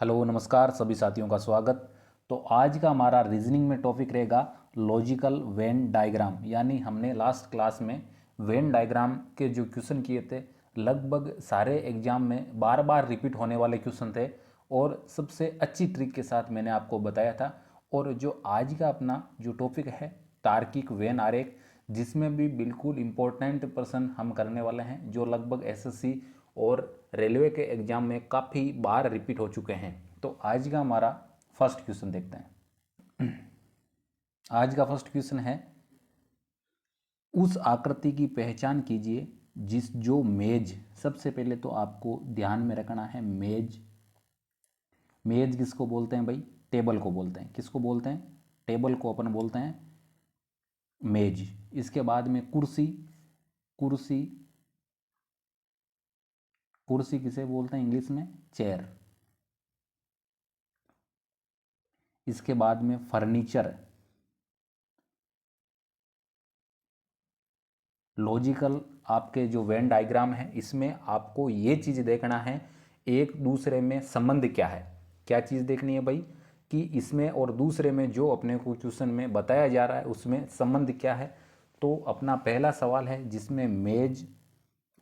Hello नमस्कार सभी साथियों का स्वागत। तो आज का हमारा रीजनिंग में टॉपिक रहेगा लॉजिकल वेन डायग्राम। यानी हमने लास्ट क्लास में वेन डायग्राम के जो क्वेश्चन किए थे, लगभग सारे एग्जाम में बार बार रिपीट होने वाले क्वेश्चन थे और सबसे अच्छी ट्रिक के साथ मैंने आपको बताया था। और जो आज का अपना जो टॉपिक है तार्किक वेन आरेख, जिसमें भी बिल्कुल इम्पोर्टेंट प्रश्न हम करने वाले हैं जो लगभग एसएससी और रेलवे के एग्जाम में काफ़ी बार रिपीट हो चुके हैं। तो आज का हमारा फर्स्ट क्वेश्चन देखते हैं। आज का फर्स्ट क्वेश्चन है, उस आकृति की पहचान कीजिए जिस जो मेज, सबसे पहले तो आपको ध्यान में रखना है मेज। मेज किसको बोलते हैं भाई? टेबल को बोलते हैं। किसको बोलते हैं? टेबल को अपन बोलते हैं मेज। इसके बाद में कुर्सी, कुर्सी, कुर्सी किसे बोलते हैं इंग्लिश में? चेयर। इसके बाद में फर्नीचर। लॉजिकल आपके जो वेन डायग्राम है इसमें आपको ये चीज़ देखना है एक दूसरे में संबंध क्या है। क्या चीज़ देखनी है भाई? कि इसमें और दूसरे में जो अपने को क्वेश्चन में बताया जा रहा है उसमें संबंध क्या है। तो अपना पहला सवाल है जिसमें मेज,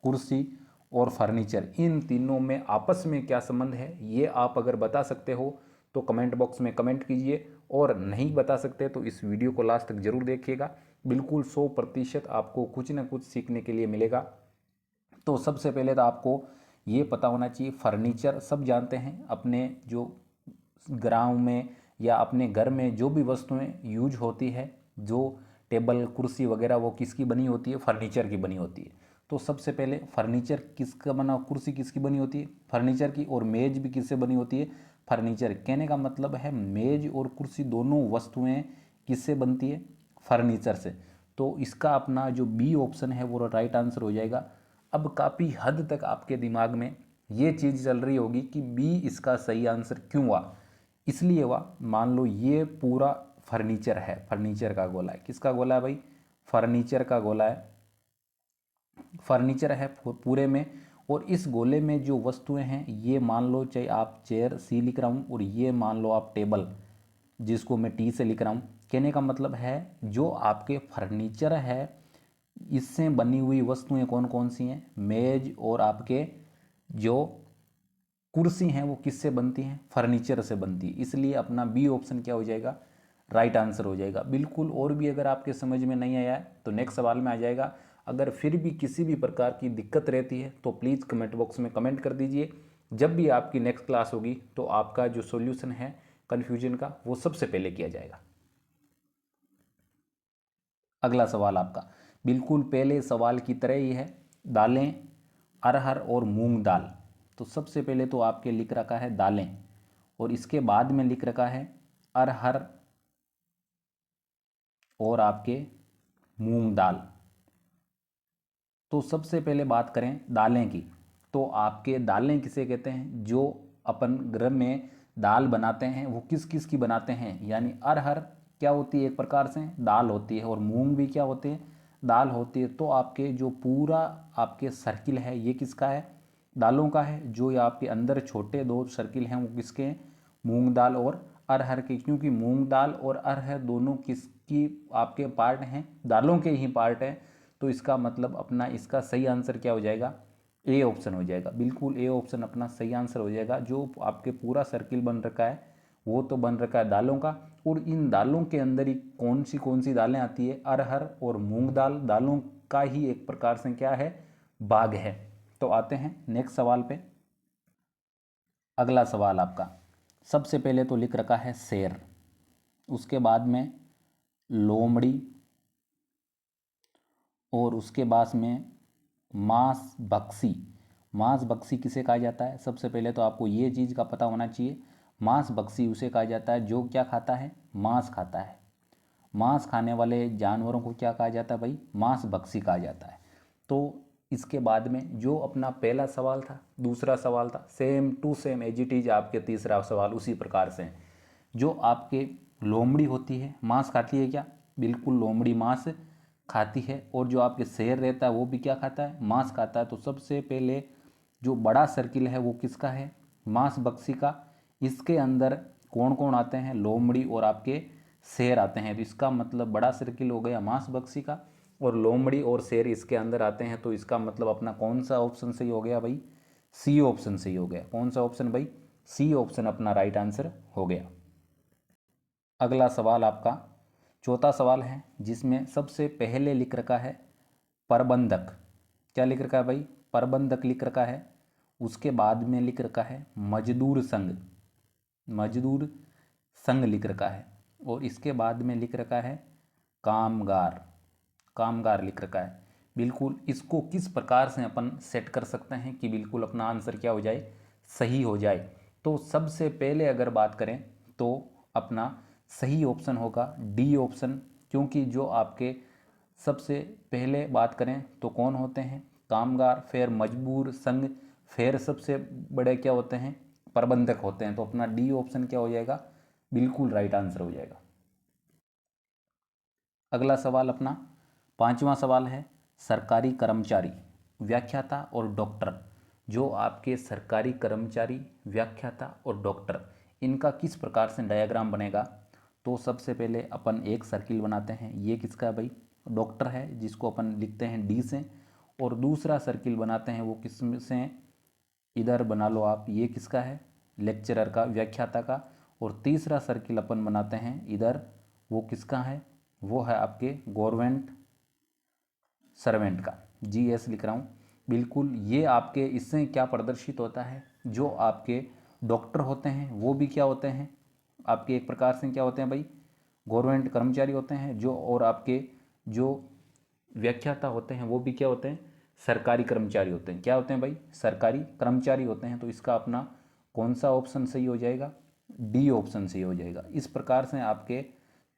कुर्सी और फर्नीचर, इन तीनों में आपस में क्या संबंध है, ये आप अगर बता सकते हो तो कमेंट बॉक्स में कमेंट कीजिए, और नहीं बता सकते तो इस वीडियो को लास्ट तक जरूर देखिएगा। बिल्कुल 100% आपको कुछ ना कुछ सीखने के लिए मिलेगा। तो सबसे पहले तो आपको ये पता होना चाहिए, फर्नीचर सब जानते हैं, अपने जो गाँव में या अपने घर में जो भी वस्तुएं यूज होती है, जो टेबल कुर्सी वगैरह, वो किसकी बनी होती है? फर्नीचर की बनी होती है। तो सबसे पहले फर्नीचर किसका बना, कुर्सी किसकी बनी होती है? फर्नीचर की। और मेज भी किससे बनी होती है? फर्नीचर। कहने का मतलब है मेज और कुर्सी दोनों वस्तुएं किससे बनती है? फर्नीचर से। तो इसका अपना जो बी ऑप्शन है वो राइट आंसर हो जाएगा। अब काफ़ी हद तक आपके दिमाग में ये चीज़ चल रही होगी कि बी इसका सही आंसर क्यों हुआ। इसलिए हुआ, मान लो ये पूरा फर्नीचर है, फर्नीचर का गोला है। किसका गोला है भाई? फर्नीचर का गोला है। फर्नीचर है पूरे में, और इस गोले में जो वस्तुएं हैं ये मान लो, चाहे आप चेयर सी लिख रहा हूँ, और ये मान लो आप टेबल जिसको मैं टी से लिख रहा हूँ। कहने का मतलब है जो आपके फर्नीचर है इससे बनी हुई वस्तुएं कौन कौन सी हैं? मेज और आपके जो कुर्सी हैं वो किससे बनती हैं? फर्नीचर से बनती है। इसलिए अपना बी ऑप्शन क्या हो जाएगा? राइट आंसर हो जाएगा बिल्कुल। और भी अगर आपके समझ में नहीं आया है तो नेक्स्ट सवाल में आ जाएगा। अगर फिर भी किसी भी प्रकार की दिक्कत रहती है तो प्लीज़ कमेंट बॉक्स में कमेंट कर दीजिए। जब भी आपकी नेक्स्ट क्लास होगी तो आपका जो सॉल्यूशन है कन्फ्यूजन का वो सबसे पहले किया जाएगा। अगला सवाल आपका बिल्कुल पहले सवाल की तरह ही है, दालें, अरहर और मूंग दाल। तो सबसे पहले तो आपके लिख रखा है दालें, और इसके बाद में लिख रखा है अरहर और आपके मूंग दाल। तो सबसे पहले बात करें दालें की, तो आपके दालें किसे कहते हैं? जो अपन घर में दाल बनाते हैं वो किस किस की बनाते हैं? यानी अरहर क्या होती है? एक प्रकार से दाल होती है, और मूंग भी क्या होती है? दाल होती है। तो आपके जो पूरा आपके सर्किल है ये किसका है? दालों का है। जो ये आपके अंदर छोटे दो सर्किल हैं वो किसके हैं? मूंग दाल और अरहर के। क्योंकि मूंग दाल और अरहर दोनों किसकी आपके पार्ट हैं? दालों के ही पार्ट हैं। तो इसका मतलब अपना इसका सही आंसर क्या हो जाएगा? ए ऑप्शन हो जाएगा। बिल्कुल ए ऑप्शन अपना सही आंसर हो जाएगा। जो आपके पूरा सर्किल बन रखा है वो तो बन रखा है दालों का, और इन दालों के अंदर ही कौन सी दालें आती है? अरहर और मूंग दाल दालों का ही एक प्रकार से क्या है? भाग है। तो आते हैं नेक्स्ट सवाल पे। अगला सवाल आपका सबसे पहले तो लिख रखा है शेर, उसके बाद में लोमड़ी, और उसके बाद में मांस बक्सी। मांस बक्सी किसे कहा जाता है? सबसे पहले तो आपको ये चीज़ का पता होना चाहिए, मांस बक्सी उसे कहा जाता है जो क्या खाता है? मांस खाता है। मांस खाने वाले जानवरों को क्या कहा जाता है भाई? मांस बक्सी कहा जाता है। तो इसके बाद में जो अपना पहला सवाल था, दूसरा सवाल था, same to same as it is आपके तीसरा सवाल उसी प्रकार से है। जो आपके लोमड़ी होती है मांस खाती है क्या? बिल्कुल लोमड़ी मांस खाती है। और जो आपके शेर रहता है वो भी क्या खाता है? मांस खाता है। तो सबसे पहले जो बड़ा सर्किल है वो किसका है? मांस बक्सी का। इसके अंदर कौन कौन आते हैं, लोमड़ी और आपके शेर आते हैं। तो इसका मतलब बड़ा सर्किल हो गया मांसभक्षी का, और लोमड़ी और शेर इसके अंदर आते हैं। तो इसका मतलब अपना कौन सा ऑप्शन सही हो गया भाई, सी ऑप्शन सही हो गया। कौन सा ऑप्शन भाई, सी ऑप्शन अपना राइट आंसर हो गया। अगला सवाल आपका चौथा सवाल है, जिसमें सबसे पहले लिख रखा है प्रबंधक। क्या लिख रखा है भाई, प्रबंधक लिख रखा है। उसके बाद में लिख रखा है मजदूर संघ, मजदूर संघ लिख रखा है। और इसके बाद में लिख रखा है कामगार, कामगार लिख रखा है। बिल्कुल इसको किस प्रकार से अपन सेट कर सकते हैं कि बिल्कुल अपना आंसर क्या हो जाए, सही हो जाए। तो सबसे पहले अगर बात करें तो अपना सही ऑप्शन होगा डी ऑप्शन, क्योंकि जो आपके सबसे पहले बात करें तो कौन होते हैं, कामगार, फिर मजदूर संघ, फिर सबसे बड़े क्या होते हैं, प्रबंधक होते हैं। तो अपना डी ऑप्शन क्या हो जाएगा, बिल्कुल राइट आंसर हो जाएगा। अगला सवाल अपना पांचवा सवाल है सरकारी कर्मचारी, व्याख्याता और डॉक्टर। जो आपके सरकारी कर्मचारी, व्याख्याता और डॉक्टर, इनका किस प्रकार से डायग्राम बनेगा। तो सबसे पहले अपन एक सर्किल बनाते हैं। ये किसका है भाई, डॉक्टर है, जिसको अपन लिखते हैं डी से। और दूसरा सर्किल बनाते हैं वो किस से, इधर बना लो आप, ये किसका है, लेक्चरर का, व्याख्याता का। और तीसरा सर्किल अपन बनाते हैं इधर, वो किसका है, वो है आपके गवर्नमेंट सर्वेंट का। जीएस लिख रहा हूँ। बिल्कुल ये आपके इससे क्या प्रदर्शित होता है, जो आपके डॉक्टर होते हैं वो भी क्या होते हैं, आपके एक प्रकार से क्या होते हैं भाई, गवर्नमेंट कर्मचारी होते हैं जो, और आपके जो व्याख्याता होते हैं वो भी क्या होते हैं, सरकारी कर्मचारी होते हैं। क्या होते हैं भाई, सरकारी कर्मचारी होते हैं। तो इसका अपना कौन सा ऑप्शन सही हो जाएगा, डी ऑप्शन सही हो जाएगा। इस प्रकार से आपके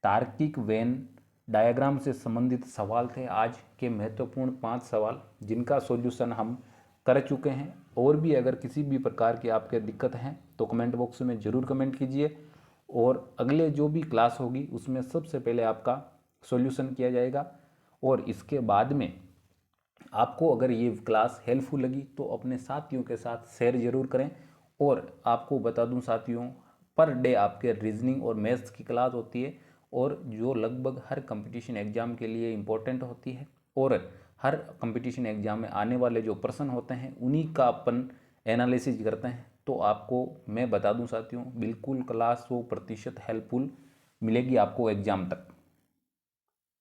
तार्किक वेन डायग्राम से संबंधित सवाल थे आज के महत्वपूर्ण 5 सवाल, जिनका सॉल्यूशन हम कर चुके हैं। और भी अगर किसी भी प्रकार की आपके दिक्कत हैं तो कमेंट बॉक्स में ज़रूर कमेंट कीजिए, और अगले जो भी क्लास होगी उसमें सबसे पहले आपका सॉल्यूशन किया जाएगा। और इसके बाद में आपको अगर ये क्लास हेल्पफुल लगी तो अपने साथियों के साथ शेयर जरूर करें। और आपको बता दूं साथियों, पर डे आपके रीजनिंग और मैथ्स की क्लास होती है, और जो लगभग हर कंपटीशन एग्जाम के लिए इम्पोर्टेंट होती है। और हर कंपटीशन एग्जाम में आने वाले जो प्रश्न होते हैं उन्हीं का अपन एनालिसिस करते हैं। तो आपको मैं बता दूं साथियों, बिल्कुल क्लास 100% हेल्पफुल मिलेगी आपको एग्जाम तक।